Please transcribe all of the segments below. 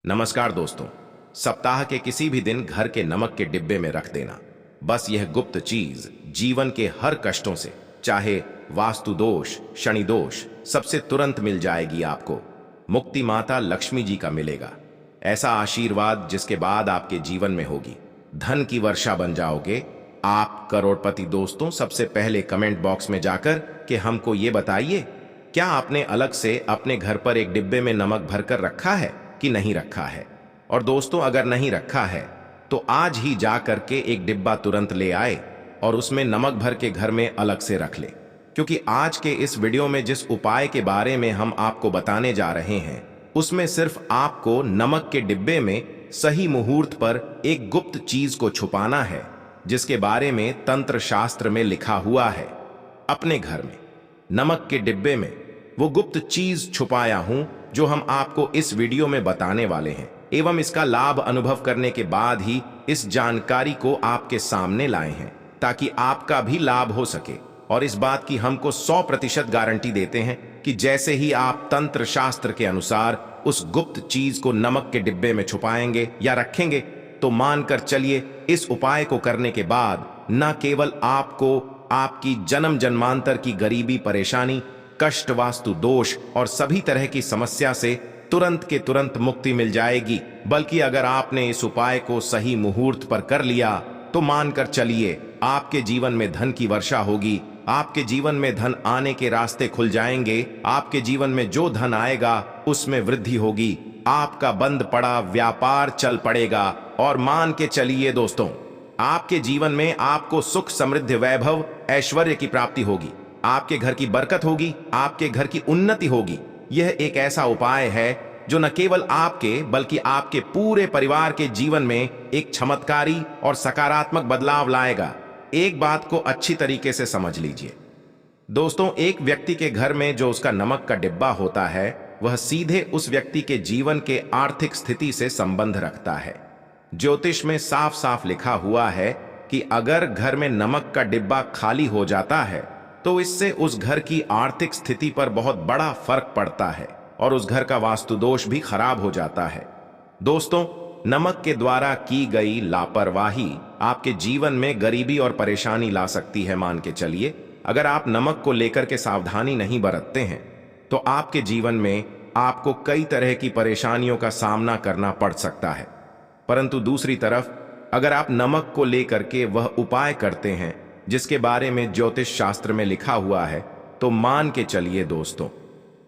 नमस्कार दोस्तों। सप्ताह के किसी भी दिन घर के नमक के डिब्बे में रख देना, बस यह गुप्त चीज जीवन के हर कष्टों से, चाहे वास्तु दोष, शनि दोष, सबसे तुरंत मिल जाएगी। आपको मुक्ति माता लक्ष्मी जी का मिलेगा। ऐसा आशीर्वाद जिसके बाद आपके जीवन में होगी धन की वर्षा बन जाओगे आप करोड़पति। दोस्तों, सबसे पहले कमेंट बॉक्स में जाकर कि हमको ये बताइए, क्या आपने अलग से अपने घर पर एक डिब्बे में नमक भरकर रखा है कि नहीं रखा है? और दोस्तों, अगर नहीं रखा है तो आज ही जा करके एक डिब्बा तुरंत ले आए और उसमें नमक भर के घर में अलग से रख ले, क्योंकि आज के इस वीडियो में जिस उपाय के बारे में हम आपको बताने जा रहे हैं उसमें सिर्फ आपको नमक के डिब्बे में सही मुहूर्त पर एक गुप्त चीज को छुपाना है, जिसके बारे में तंत्र शास्त्र में लिखा हुआ है। अपने घर में नमक के डिब्बे में वो गुप्त चीज छुपाया हूं जो हम आपको इस वीडियो में बताने वाले हैं, एवं इसका लाभ अनुभव करने के बाद ही इस जानकारी को आपके सामने लाए हैं ताकि आपका भी लाभ हो सके। और इस बात की हमको 100% गारंटी देते हैं कि जैसे ही आप तंत्र शास्त्र के अनुसार उस गुप्त चीज को नमक के डिब्बे में छुपाएंगे या रखेंगे तो मानकर चलिए, इस उपाय को करने के बाद न केवल आपको आपकी जन्म जन्मांतर की गरीबी, परेशानी, कष्ट, वास्तु दोष और सभी तरह की समस्या से तुरंत के तुरंत मुक्ति मिल जाएगी, बल्कि अगर आपने इस उपाय को सही मुहूर्त पर कर लिया तो मानकर चलिए आपके जीवन में धन की वर्षा होगी। आपके जीवन में धन आने के रास्ते खुल जाएंगे। आपके जीवन में जो धन आएगा उसमें वृद्धि होगी। आपका बंद पड़ा व्यापार चल पड़ेगा। और मान के चलिए दोस्तों, आपके जीवन में आपको सुख, समृद्धि, वैभव, ऐश्वर्य की प्राप्ति होगी। आपके घर की बरकत होगी, आपके घर की उन्नति होगी। यह एक ऐसा उपाय है जो न केवल आपके बल्कि आपके पूरे परिवार के जीवन में एक चमत्कारी और सकारात्मक बदलाव लाएगा। एक बात को अच्छी तरीके से समझ लीजिए दोस्तों, एक व्यक्ति के घर में जो उसका नमक का डिब्बा होता है वह सीधे उस व्यक्ति के जीवन के आर्थिक स्थिति से संबंध रखता है। ज्योतिष में साफ साफ लिखा हुआ है कि अगर घर में नमक का डिब्बा खाली हो जाता है तो इससे उस घर की आर्थिक स्थिति पर बहुत बड़ा फर्क पड़ता है और उस घर का वास्तु दोष भी खराब हो जाता है। दोस्तों, नमक के द्वारा की गई लापरवाही आपके जीवन में गरीबी और परेशानी ला सकती है। मान के चलिए, अगर आप नमक को लेकर के सावधानी नहीं बरतते हैं तो आपके जीवन में आपको कई तरह की परेशानियों का सामना करना पड़ सकता है। परंतु दूसरी तरफ, अगर आप नमक को लेकर के वह उपाय करते हैं जिसके बारे में ज्योतिष शास्त्र में लिखा हुआ है, तो मान के चलिए दोस्तों,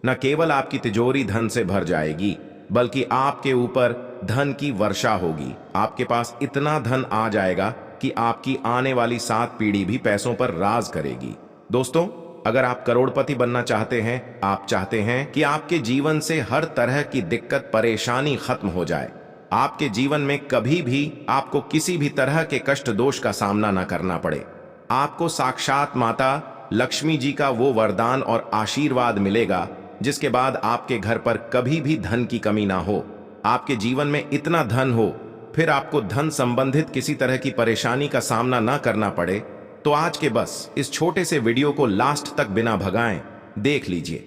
न केवल आपकी तिजोरी धन से भर जाएगी बल्कि आपके ऊपर धन की वर्षा होगी। आपके पास इतना धन आ जाएगा कि आपकी आने वाली 7 पीढ़ी भी पैसों पर राज करेगी। दोस्तों, अगर आप करोड़पति बनना चाहते हैं, आप चाहते हैं कि आपके जीवन से हर तरह की दिक्कत, परेशानी खत्म हो जाए, आपके जीवन में कभी भी आपको किसी भी तरह के कष्ट दोष का सामना न करना पड़े, आपको साक्षात माता लक्ष्मी जी का वो वरदान और आशीर्वाद मिलेगा जिसके बाद आपके घर पर कभी भी धन की कमी ना हो, आपके जीवन में इतना धन हो, फिर आपको धन संबंधित किसी तरह की परेशानी का सामना ना करना पड़े, तो आज के बस इस छोटे से वीडियो को लास्ट तक बिना भगाएं देख लीजिए।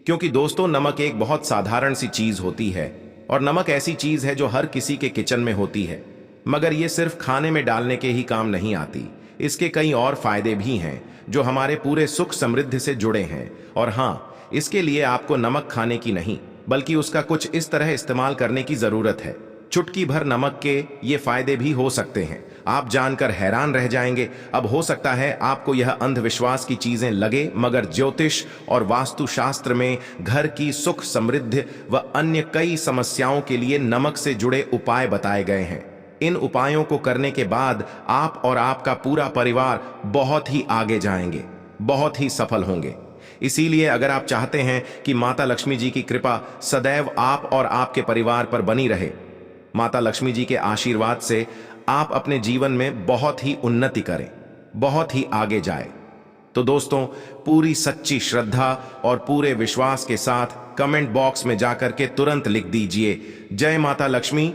क्योंकि दोस्तों, नमक एक बहुत साधारण सी चीज होती है और नमक ऐसी चीज है जो हर किसी के किचन में होती है, मगर ये सिर्फ खाने में डालने के ही काम नहीं आती। इसके कई और फायदे भी हैं जो हमारे पूरे सुख समृद्धि से जुड़े हैं। और हाँ, इसके लिए आपको नमक खाने की नहीं बल्कि उसका कुछ इस तरह इस्तेमाल करने की जरूरत है। चुटकी भर नमक के ये फायदे भी हो सकते हैं, आप जानकर हैरान रह जाएंगे। अब हो सकता है आपको यह अंधविश्वास की चीजें लगे, मगर ज्योतिष और वास्तु शास्त्र में घर की सुख, समृद्धि व अन्य कई समस्याओं के लिए नमक से जुड़े उपाय बताए गए हैं। इन उपायों को करने के बाद आप और आपका पूरा परिवार बहुत ही आगे जाएंगे, बहुत ही सफल होंगे। इसीलिए अगर आप चाहते हैं कि माता लक्ष्मी जी की कृपा सदैव आप और आपके परिवार पर बनी रहे, माता लक्ष्मी जी के आशीर्वाद से आप अपने जीवन में बहुत ही उन्नति करें, बहुत ही आगे जाए, तो दोस्तों, पूरी सच्ची श्रद्धा और पूरे विश्वास के साथ कमेंट बॉक्स में जाकर के तुरंत लिख दीजिए, जय माता लक्ष्मी,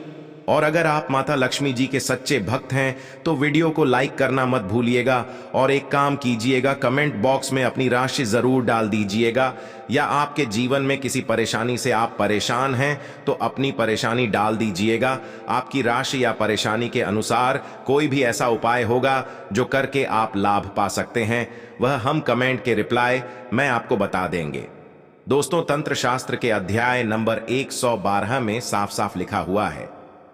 और अगर आप माता लक्ष्मी जी के सच्चे भक्त हैं तो वीडियो को लाइक करना मत भूलिएगा और एक काम कीजिएगा, कमेंट बॉक्स में अपनी राशि जरूर डाल दीजिएगा। या आपके जीवन में किसी परेशानी से आप परेशान हैं तो अपनी परेशानी डाल दीजिएगा। आपकी राशि या परेशानी के अनुसार कोई भी ऐसा उपाय होगा जो करके आप लाभ पा सकते हैं, वह हम कमेंट के रिप्लाई मैं आपको बता देंगे। दोस्तों, तंत्र शास्त्र के अध्याय नंबर 112 में साफ साफ लिखा हुआ है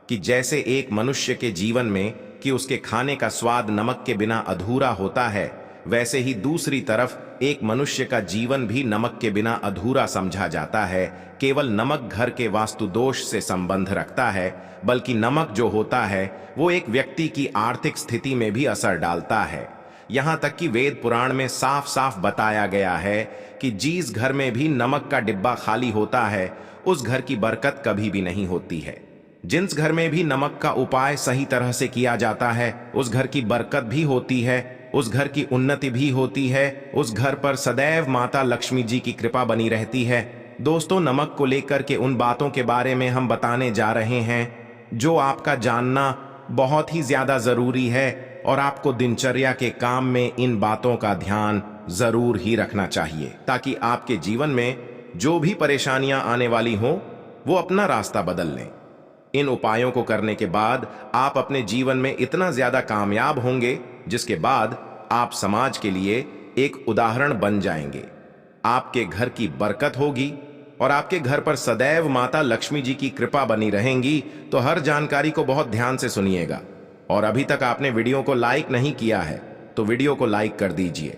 कि जैसे एक मनुष्य के जीवन में कि उसके खाने का स्वाद नमक के बिना अधूरा होता है, वैसे ही दूसरी तरफ एक मनुष्य का जीवन भी नमक के बिना अधूरा समझा जाता है। केवल नमक घर के वास्तु दोष से संबंध रखता है, बल्कि नमक जो होता है वो एक व्यक्ति की आर्थिक स्थिति में भी असर डालता है। यहाँ तक कि वेद पुराण में साफ साफ बताया गया है कि जिस घर में भी नमक का डिब्बा खाली होता है उस घर की बरकत कभी भी नहीं होती है। जिस घर में भी नमक का उपाय सही तरह से किया जाता है उस घर की बरकत भी होती है, उस घर की उन्नति भी होती है, उस घर पर सदैव माता लक्ष्मी जी की कृपा बनी रहती है। दोस्तों, नमक को लेकर के उन बातों के बारे में हम बताने जा रहे हैं जो आपका जानना बहुत ही ज्यादा जरूरी है और आपको दिनचर्या के काम में इन बातों का ध्यान जरूर ही रखना चाहिए ताकि आपके जीवन में जो भी परेशानियां आने वाली हों वो अपना रास्ता बदल लें। इन उपायों को करने के बाद आप अपने जीवन में इतना ज्यादा कामयाब होंगे जिसके बाद आप समाज के लिए एक उदाहरण बन जाएंगे। आपके घर की बरकत होगी और आपके घर पर सदैव माता लक्ष्मी जी की कृपा बनी रहेंगी। तो हर जानकारी को बहुत ध्यान से सुनिएगा और अभी तक आपने वीडियो को लाइक नहीं किया है तो वीडियो को लाइक कर दीजिए।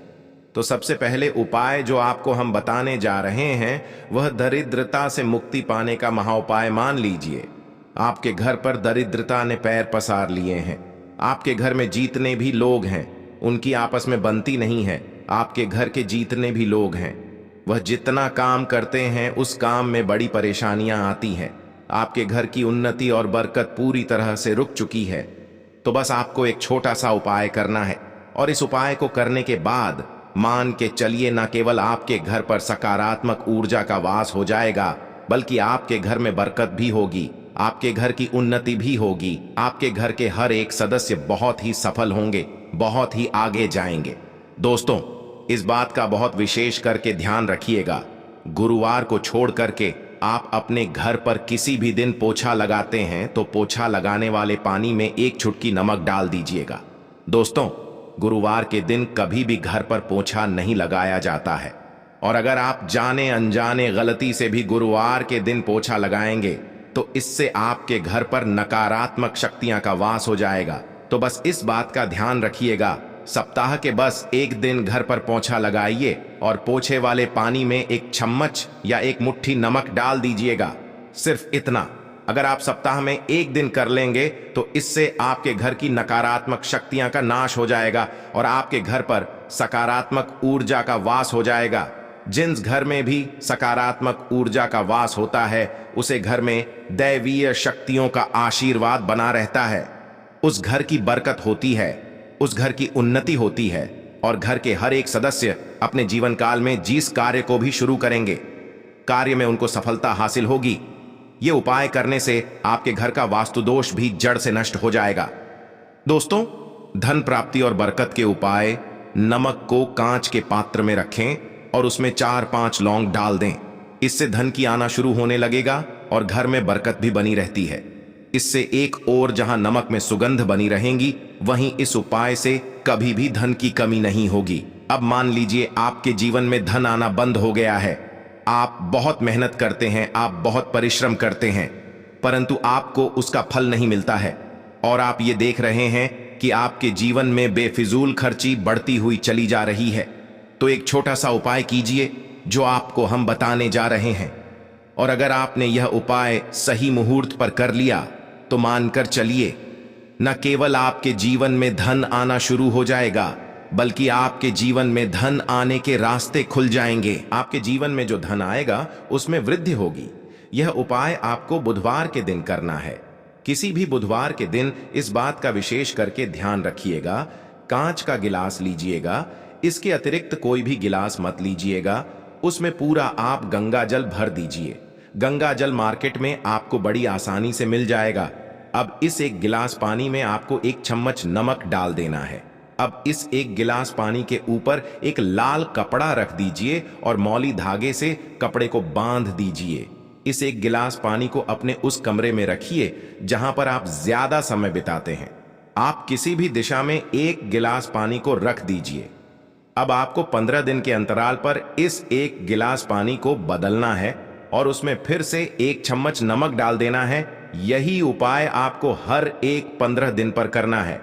तो सबसे पहले उपाय जो आपको हम बताने जा रहे हैं वह दरिद्रता से मुक्ति पाने का महाउपाय मान लीजिए। आपके घर पर दरिद्रता ने पैर पसार लिए हैं, आपके घर में जितने भी लोग हैं उनकी आपस में बनती नहीं है, आपके घर के जितने भी लोग हैं वह जितना काम करते हैं उस काम में बड़ी परेशानियां आती हैं। आपके घर की उन्नति और बरकत पूरी तरह से रुक चुकी है। तो बस आपको एक छोटा सा उपाय करना है और इस उपाय को करने के बाद मान के चलिए न केवल आपके घर पर सकारात्मक ऊर्जा का वास हो जाएगा बल्कि आपके घर में बरकत भी होगी, आपके घर की उन्नति भी होगी, आपके घर के हर एक सदस्य बहुत ही सफल होंगे, बहुत ही आगे जाएंगे। दोस्तों, इस बात का बहुत विशेष करके ध्यान रखिएगा, गुरुवार को छोड़ करके आप अपने घर पर किसी भी दिन पोछा लगाते हैं तो पोछा लगाने वाले पानी में एक चुटकी नमक डाल दीजिएगा। दोस्तों, गुरुवार के दिन कभी भी घर पर पोछा नहीं लगाया जाता है और अगर आप जाने अनजाने गलती से भी गुरुवार के दिन पोछा लगाएंगे तो इससे आपके घर पर नकारात्मक शक्तियां का वास हो जाएगा। तो बस इस बात का ध्यान रखिएगा, सप्ताह के बस एक दिन घर पर पोछा लगाइए और पोछे वाले पानी में एक चम्मच या एक मुट्ठी नमक डाल दीजिएगा। सिर्फ इतना अगर आप सप्ताह में एक दिन कर लेंगे तो इससे आपके घर की नकारात्मक शक्तियां का नाश हो जाएगा और आपके घर पर सकारात्मक ऊर्जा का वास हो जाएगा। जिस घर में भी सकारात्मक ऊर्जा का वास होता है उसे घर में दैवीय शक्तियों का आशीर्वाद बना रहता है, उस घर की बरकत होती है, उस घर की उन्नति होती है और घर के हर एक सदस्य अपने जीवन काल में जिस कार्य को भी शुरू करेंगे कार्य में उनको सफलता हासिल होगी। ये उपाय करने से आपके घर का वास्तु दोष भी जड़ से नष्ट हो जाएगा। दोस्तों, धन प्राप्ति और बरकत के उपाय, नमक को कांच के पात्र में रखें और उसमें 4-5 लौंग डाल दें। इससे धन की आना शुरू होने लगेगा और घर में बरकत भी बनी रहती है। इससे एक और जहां नमक में सुगंध बनी रहेंगी वहीं इस उपाय से कभी भी धन की कमी नहीं होगी। अब मान लीजिए आपके जीवन में धन आना बंद हो गया है, आप बहुत मेहनत करते हैं, आप बहुत परिश्रम करते हैं, परंतु आपको उसका फल नहीं मिलता है और आप ये देख रहे हैं कि आपके जीवन में बेफिजूल खर्ची बढ़ती हुई चली जा रही है। तो एक छोटा सा उपाय कीजिए जो आपको हम बताने जा रहे हैं और अगर आपने यह उपाय सही मुहूर्त पर कर लिया तो मानकर चलिए न केवल आपके जीवन में धन आना शुरू हो जाएगा बल्कि आपके जीवन में धन आने के रास्ते खुल जाएंगे। आपके जीवन में जो धन आएगा उसमें वृद्धि होगी। यह उपाय आपको बुधवार के दिन करना है। किसी भी बुधवार के दिन इस बात का विशेष करके ध्यान रखिएगा, कांच का गिलास लीजिएगा, इसके अतिरिक्त कोई भी गिलास मत लीजिएगा, उसमें पूरा आप गंगा जल भर दीजिए। गंगा जल मार्केट में आपको बड़ी आसानी से मिल जाएगा। अब इस एक गिलास पानी में आपको 1 चम्मच नमक डाल देना है। अब इस एक गिलास पानी के ऊपर एक लाल कपड़ा रख दीजिए और मौली धागे से कपड़े को बांध दीजिए। इस एक गिलास पानी को अपने उस कमरे में रखिए जहां पर आप ज्यादा समय बिताते हैं। आप किसी भी दिशा में 1 गिलास पानी को रख दीजिए। अब आपको 15 दिन के अंतराल पर इस 1 गिलास पानी को बदलना है और उसमें फिर से 1 चम्मच नमक डाल देना है। यही उपाय आपको हर एक 15 दिन पर करना है।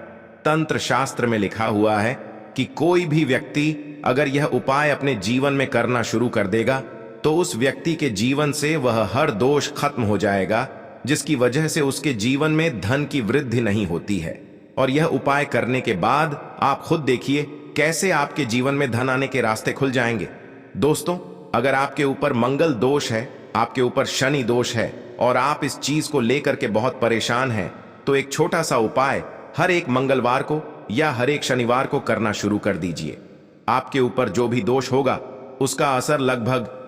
तंत्र शास्त्र में लिखा हुआ है कि कोई भी व्यक्ति अगर यह उपाय अपने जीवन में करना शुरू कर देगा तो उस व्यक्ति के जीवन से वह हर दोष खत्म हो जाएगा, जिसकी वजह से उसके जीवन में धन की वृद्धि नहीं होती है। और यह उपाय करने के बाद आप खुद देखिए कैसे आपके जीवन में धन आने के रास्ते खुल जाएंगे। दोस्तों, अगर आपके ऊपर मंगल दोष है, आपके ऊपर शनि दोष है और आप इस चीज को लेकर के बहुत परेशान हैं, तो एक छोटा सा उपाय हर एक मंगलवार को या हर एक शनिवार को करना शुरू कर दीजिए। आपके ऊपर जो भी दोष होगा उसका असर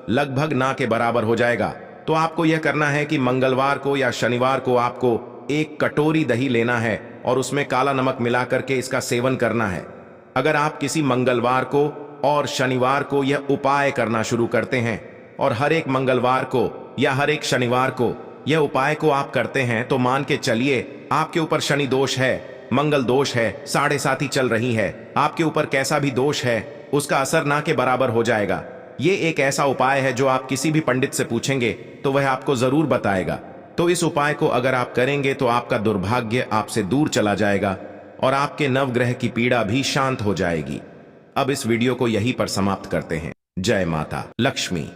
लगभग ना के बराबर हो जाएगा। तो आपको यह करना है कि मंगलवार को या शनिवार को आपको 1 कटोरी दही लेना है और उसमें काला नमक मिला करके इसका सेवन करना है। अगर आप किसी मंगलवार को और शनिवार को यह उपाय करना शुरू करते हैं और हर एक मंगलवार को या हर एक शनिवार को यह उपाय को आप करते हैं, तो मान के चलिए आपके ऊपर शनि दोष है, मंगल दोष है, 7.5 चल रही है, आपके ऊपर कैसा भी दोष है उसका असर ना के बराबर हो जाएगा। ये एक ऐसा उपाय है जो आप किसी भी पंडित से पूछेंगे तो वह आपको जरूर बताएगा। तो इस उपाय को अगर आप करेंगे तो आपका दुर्भाग्य आपसे दूर चला जाएगा और आपके नवग्रह की पीड़ा भी शांत हो जाएगी। अब इस वीडियो को यहीं पर समाप्त करते हैं। जय माता लक्ष्मी।